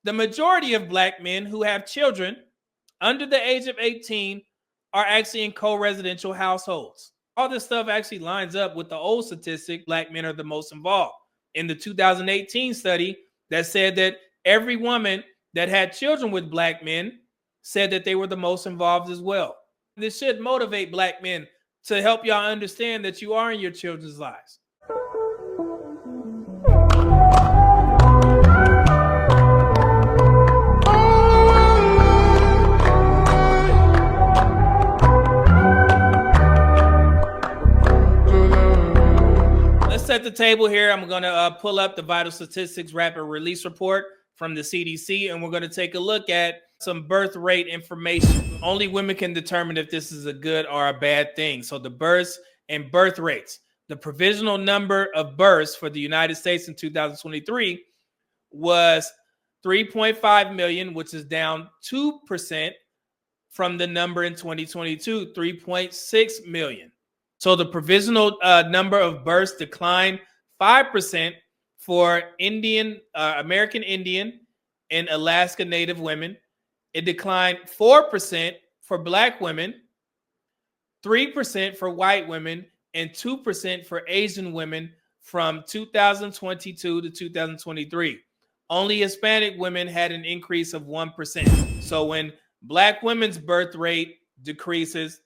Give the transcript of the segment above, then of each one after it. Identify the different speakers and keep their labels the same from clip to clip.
Speaker 1: The majority of black men who have children under the age of 18 are actually in co-residential households. All this stuff actually lines up with the old statistic, black men are the most involved. In the 2018 study that said that every woman that had children with black men said that they were the most involved as well. This should motivate black men to help y'all understand that you are in your children's lives. At the table here, I'm going to pull up the Vital Statistics Rapid Release Report from the CDC, and we're going to take a look at some birth rate information. Only women can determine if this is a good or a bad thing. So the births and birth rates. The provisional number of births for the United States in 2023 was 3.5 million, which is down 2% from the number in 2022, 3.6 million. So the provisional number of births declined 5% for American Indian and Alaska Native women. It declined 4% for black women, 3% for white women, and 2% for Asian women from 2022 to 2023. Only Hispanic women had an increase of 1%. So when black women's birth rate decreases,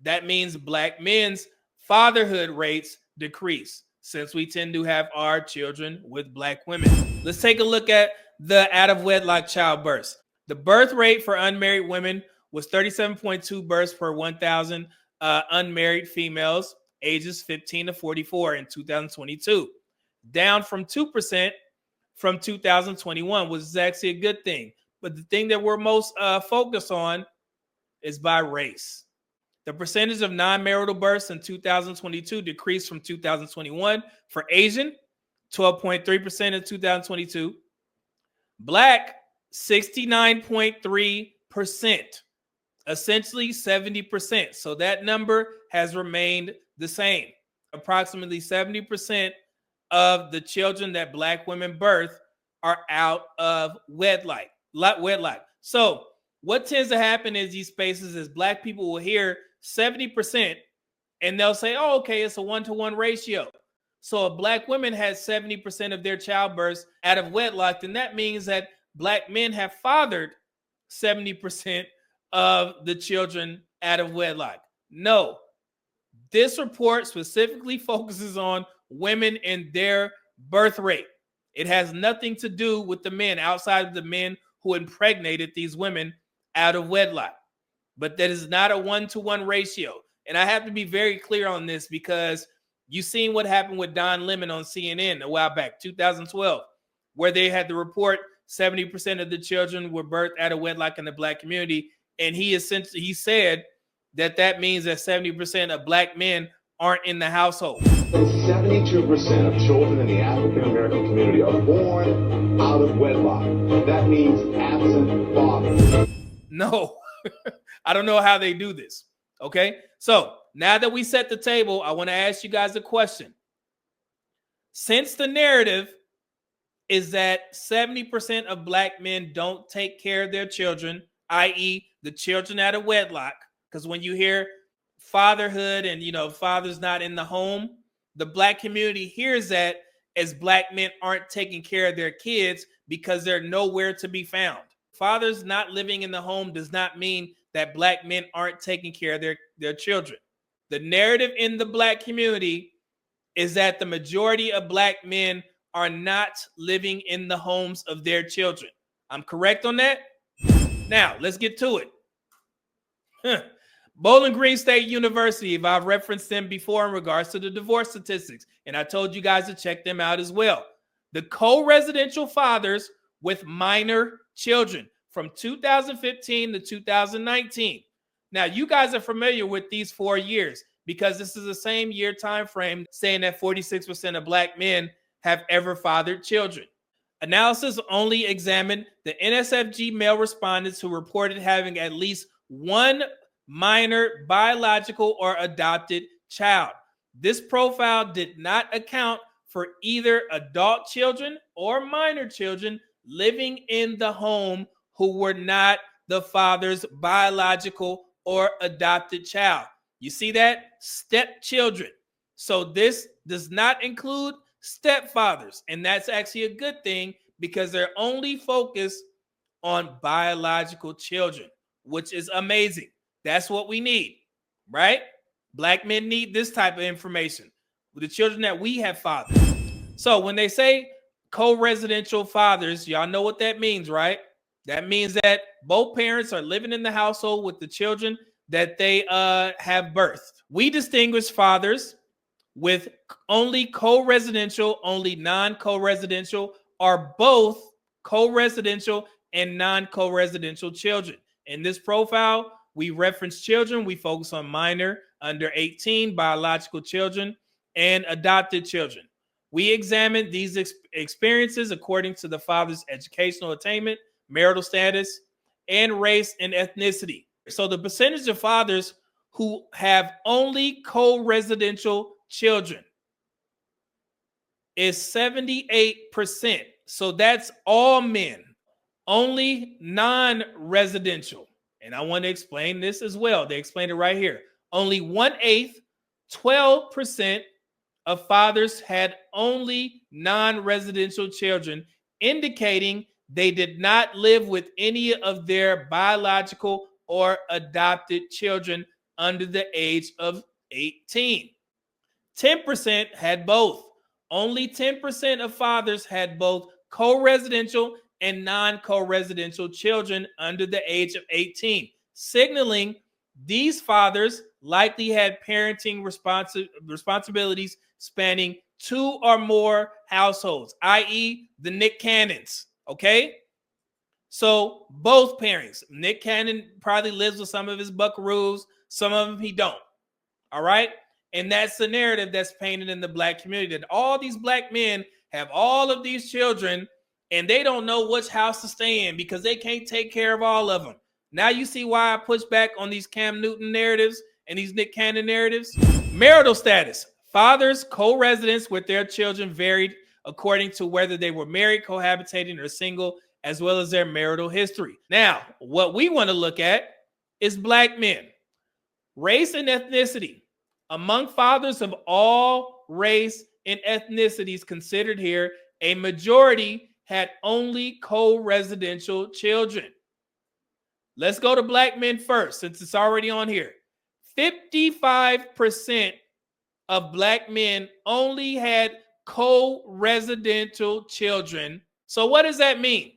Speaker 1: that means black men's fatherhood rates decrease, since we tend to have our children with black women. Let's take a look at the out-of-wedlock childbirths. The birth rate for unmarried women was 37.2 births per 1,000 unmarried females ages 15 to 44 in 2022, down from 2% from 2021, which is actually a good thing. But the thing that we're most focused on is by race. The percentage of non-marital births in 2022 decreased from 2021 for Asian, 12.3% in 2022. Black, 69.3%, essentially 70%. So that number has remained the same. Approximately 70% of the children that black women birth are out of wedlock. So what tends to happen in these spaces is black people will hear 70% and they'll say, oh, okay, it's a 1-to-1 ratio. So if black women had 70% of their childbirths out of wedlock, then that means that black men have fathered 70% of the children out of wedlock. No, this report specifically focuses on women and their birth rate. It has nothing to do with the men, outside of the men who impregnated these women out of wedlock. But that is not a 1-to-1 ratio. And I have to be very clear on this, because you've seen what happened with Don Lemon on CNN a while back, 2012, where they had to report 70% of the children were birthed out of wedlock in the black community. And he said that means that 70% of black men aren't in the household.
Speaker 2: 72% of children in the African American community are born out of wedlock. That means absent father.
Speaker 1: No. I don't know how they do this. Okay. So now that we set the table, I want to ask you guys a question. Since the narrative is that 70% of black men don't take care of their children, i.e. the children out of wedlock, because when you hear fatherhood and, father's not in the home, the black community hears that as black men aren't taking care of their kids because they're nowhere to be found. Fathers not living in the home does not mean that black men aren't taking care of their children. The narrative in the black community is that the majority of black men are not living in the homes of their children. I'm correct on that? Now, let's get to it. Bowling Green State University, if I've referenced them before in regards to the divorce statistics, and I told you guys to check them out as well. The co-residential fathers with minor children from 2015 to 2019. Now, you guys are familiar with these 4 years because this is the same year time frame saying that 46% of black men have ever fathered children. Analysis only examined the NSFG male respondents who reported having at least one minor biological or adopted child. This profile did not account for either adult children or minor children living in the home who were not the father's biological or adopted child. You see that? Stepchildren. So this does not include stepfathers, and that's actually a good thing because they're only focused on biological children, which is amazing. That's what we need, right? Black men need this type of information with the children that we have fathered. So when they say co-residential fathers, y'all know what that means, right? That means that both parents are living in the household with the children that they have birthed. We distinguish fathers with only co-residential, only non-co-residential, or both co-residential and non-co-residential children. In this profile, we reference children. We focus on minor, under 18, biological children, and adopted children. We examine these experiences according to the father's educational attainment, marital status, and race and ethnicity. So the percentage of fathers who have only co-residential children is 78%. So that's all men. Only non-residential. And I want to explain this as well. They explain it right here. Only 1/8, 12% of fathers had only non-residential children, indicating they did not live with any of their biological or adopted children under the age of 18. 10% had both. Only 10% of fathers had both co-residential and non-co-residential children under the age of 18, signaling these fathers likely had parenting responsibilities spanning 2 or more households, i.e. the Nick Cannons, okay? So both parents. Nick Cannon probably lives with some of his buckaroos, some of them he don't, all right? And that's the narrative that's painted in the Black community, that all these Black men have all of these children and they don't know which house to stay in because they can't take care of all of them. Now you see why I push back on these Cam Newton narratives and these Nick Cannon narratives. Marital status. Fathers' co-residence with their children varied according to whether they were married, cohabitating, or single, as well as their marital history. Now, what we want to look at is Black men. Race and ethnicity. Among fathers of all race and ethnicities considered here, a majority had only co-residential children. Let's go to Black men first, since it's already on here. 55% of Black men only had co-residential children. So what does that mean?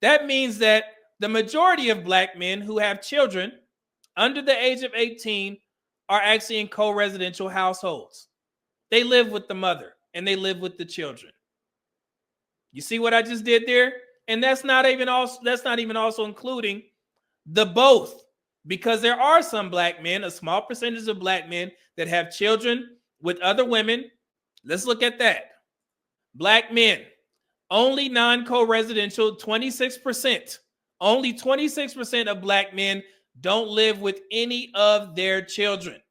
Speaker 1: That means that the majority of Black men who have children under the age of 18 are actually in co-residential households. They live with the mother and they live with the children. You see what I just did there? And that's not even also including the both, because there are some Black men, a small percentage of Black men that have children with other women. Let's look at that. Black men, only non-co-residential, 26%. Only 26% of Black men don't live with any of their children.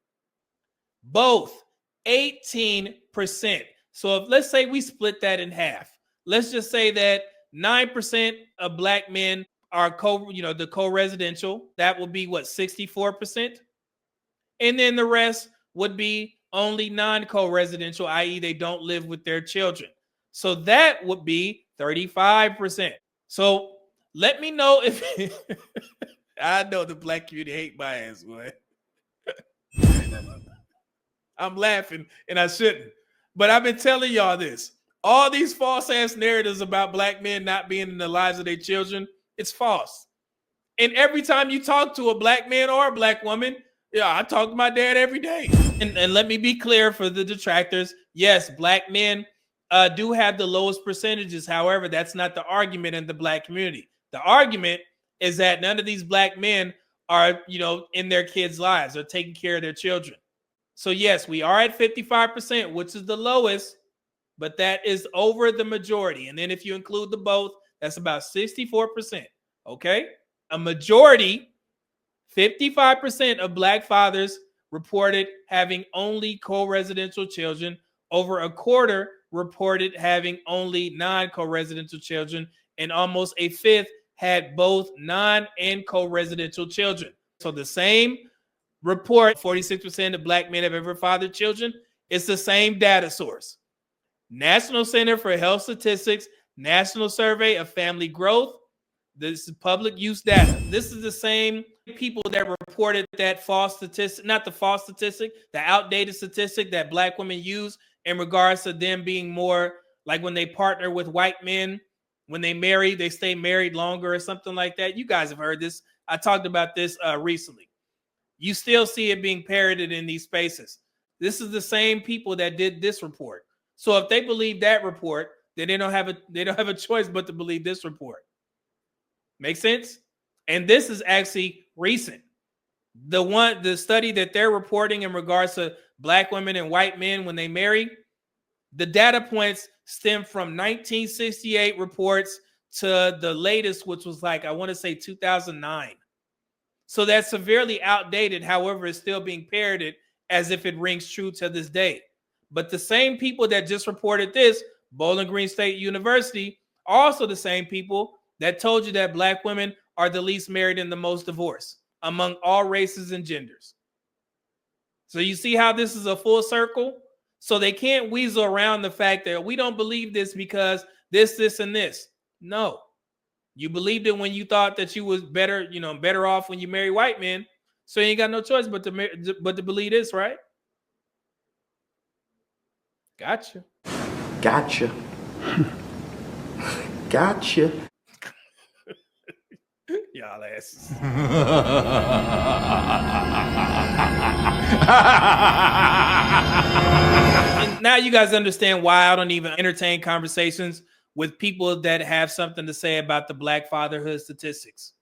Speaker 1: Both, 18%. So if let's say we split that in half, let's just say that 9% of Black men are the co-residential. That would be what, 64%? And then the rest would be only non-co-residential, i.e. they don't live with their children. So that would be 35%. So let me know if I know the Black community hate my ass, boy. I'm laughing and I shouldn't. But I've been telling y'all this. All these false ass narratives about Black men not being in the lives of their children, it's false. And every time you talk to a Black man or a Black woman, yeah, I talk to my dad every day. And let me be clear for the detractors. Yes, Black men do have the lowest percentages. However, that's not the argument in the Black community. The argument is that none of these Black men are, in their kids' lives or taking care of their children. So yes, we are at 55%, which is the lowest, but that is over the majority. And then if you include the both, that's about 64%. Okay? A majority, 55% of Black fathers reported having only co-residential children. Over a quarter reported having only non-co-residential children, and almost a fifth had both non and co-residential children. So the same report, 46% of Black men have ever fathered children. It's the same data source. National Center for Health Statistics, National Survey of Family Growth. This is public use data. This is the same people that reported that false statistic, not the false statistic, the outdated statistic that Black women use in regards to them being more like when they partner with white men, when they marry, they stay married longer or something like that. You guys have heard this. I talked about this recently. You still see it being parroted in these spaces. This is the same people that did this report. So if they believe that report, then they don't have a choice but to believe this report. Make sense? And this is actually recent. The study that they're reporting in regards to Black women and white men when they marry, the data points stem from 1968 reports to the latest, which was like, I want to say 2009. So that's severely outdated. However, it's still being parroted as if it rings true to this day. But the same people that just reported this, Bowling Green State University, are also the same people that told you that Black women are the least married and the most divorced among all races and genders. So you see how this is a full circle? So they can't weasel around the fact that we don't believe this because this, and this. No. You believed it when you thought that you was better, better off when you marry white men. So you ain't got no choice but to believe this, right? Gotcha.
Speaker 3: Gotcha. Gotcha.
Speaker 1: Y'all asses. And now you guys understand why I don't even entertain conversations with people that have something to say about the Black fatherhood statistics.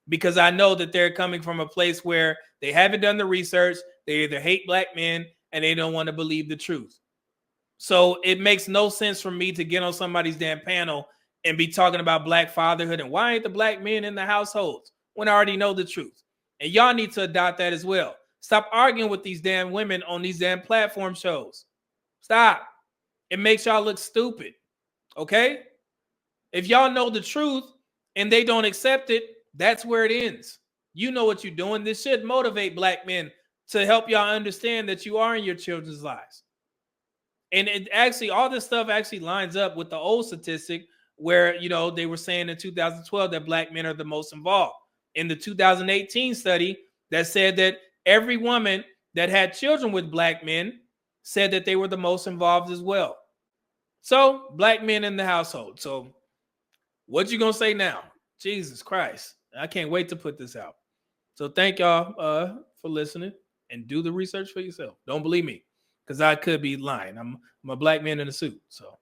Speaker 1: Because I know that they're coming from a place where they haven't done the research, they either hate Black men and they don't want to believe the truth. So it makes no sense for me to get on somebody's damn panel and be talking about Black fatherhood and why ain't the Black men in the households when I already know the truth. And y'all need to adopt that as well. Stop arguing with these damn women on these damn platform shows. Stop. It makes y'all look stupid. Okay? If y'all know the truth and they don't accept it, that's where it ends. You know what you're doing. This should motivate Black men to help y'all understand that you are in your children's lives. And it actually, all this stuff actually lines up with the old statistic where, they were saying in 2012 that Black men are the most involved. In the 2018 study that said that every woman that had children with Black men said that they were the most involved as well. So Black men in the household. So what you gonna say now? Jesus Christ. I can't wait to put this out. So thank y'all for listening and do the research for yourself. Don't believe me because I could be lying. I'm a Black man in a suit. So.